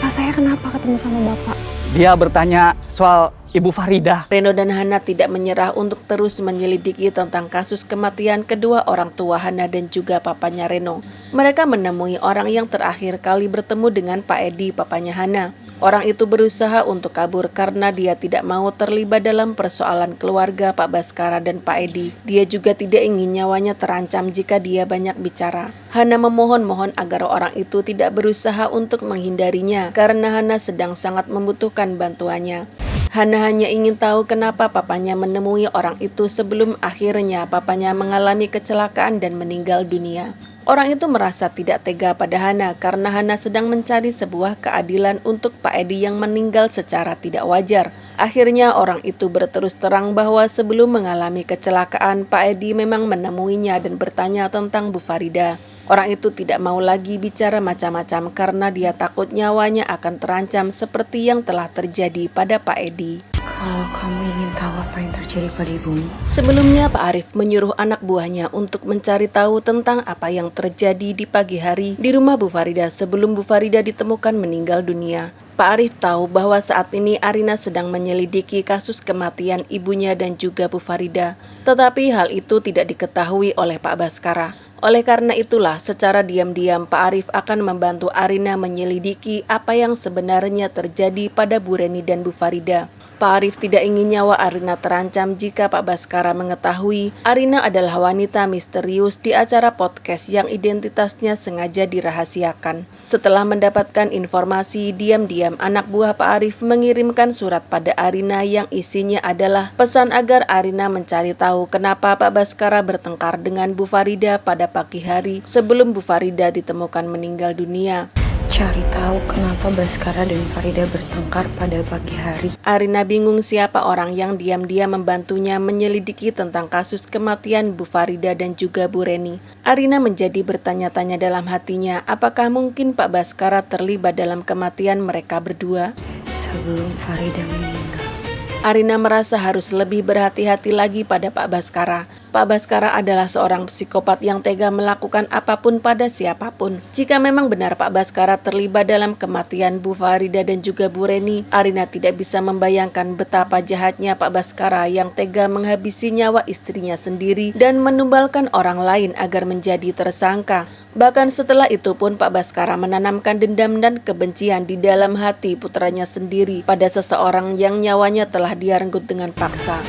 Kakak saya kenapa ketemu sama bapak? Dia bertanya soal Ibu Farida. Reno dan Hana tidak menyerah untuk terus menyelidiki tentang kasus kematian kedua orang tua Hana dan juga papanya Reno. Mereka menemui orang yang terakhir kali bertemu dengan Pak Edi, papanya Hana. Orang itu berusaha untuk kabur karena dia tidak mau terlibat dalam persoalan keluarga Pak Baskara dan Pak Edi. Dia juga tidak ingin nyawanya terancam jika dia banyak bicara. Hana memohon-mohon agar orang itu tidak berusaha untuk menghindarinya karena Hana sedang sangat membutuhkan bantuannya. Hana hanya ingin tahu kenapa papanya menemui orang itu sebelum akhirnya papanya mengalami kecelakaan dan meninggal dunia. Orang itu merasa tidak tega pada Hana karena Hana sedang mencari sebuah keadilan untuk Pak Edi yang meninggal secara tidak wajar. Akhirnya orang itu berterus terang bahwa sebelum mengalami kecelakaan Pak Edi memang menemuinya dan bertanya tentang Bu Farida. Orang itu tidak mau lagi bicara macam-macam karena dia takut nyawanya akan terancam seperti yang telah terjadi pada Pak Edi. Kalau kamu ingin tahu apa yang terjadi pada ibumu, Sebelumnya Pak Arif menyuruh anak buahnya untuk mencari tahu tentang apa yang terjadi di pagi hari di rumah Bu Farida sebelum Bu Farida ditemukan meninggal dunia. Pak Arif tahu bahwa saat ini Arina sedang menyelidiki kasus kematian ibunya dan juga Bu Farida. Tetapi hal itu tidak diketahui oleh Pak Baskara. Oleh karena itulah secara diam-diam Pak Arif akan membantu Arina menyelidiki apa yang sebenarnya terjadi pada Bu Reni dan Bu Farida. Pak Arif tidak ingin nyawa Arina terancam jika Pak Baskara mengetahui Arina adalah wanita misterius di acara podcast yang identitasnya sengaja dirahasiakan. Setelah mendapatkan informasi, diam-diam anak buah Pak Arif mengirimkan surat pada Arina yang isinya adalah pesan agar Arina mencari tahu kenapa Pak Baskara bertengkar dengan Bu Farida pada pagi hari sebelum Bu Farida ditemukan meninggal dunia. cari tahu kenapa Baskara dan Farida bertengkar pada pagi hari. Arina bingung siapa orang yang diam-diam membantunya menyelidiki tentang kasus kematian Bu Farida dan juga Bu Reni. Arina menjadi bertanya-tanya dalam hatinya, apakah mungkin Pak Baskara terlibat dalam kematian mereka berdua? Sebelum Farida meninggal, Arina merasa harus lebih berhati-hati lagi pada Pak Baskara. Pak Baskara adalah seorang psikopat yang tega melakukan apapun pada siapapun. Jika memang benar Pak Baskara terlibat dalam kematian Bu Farida dan juga Bu Reni, Arina tidak bisa membayangkan betapa jahatnya Pak Baskara yang tega menghabisi nyawa istrinya sendiri dan menumbalkan orang lain agar menjadi tersangka. Bahkan setelah itu pun Pak Baskara menanamkan dendam dan kebencian di dalam hati putranya sendiri pada seseorang yang nyawanya telah dia renggut dengan paksa.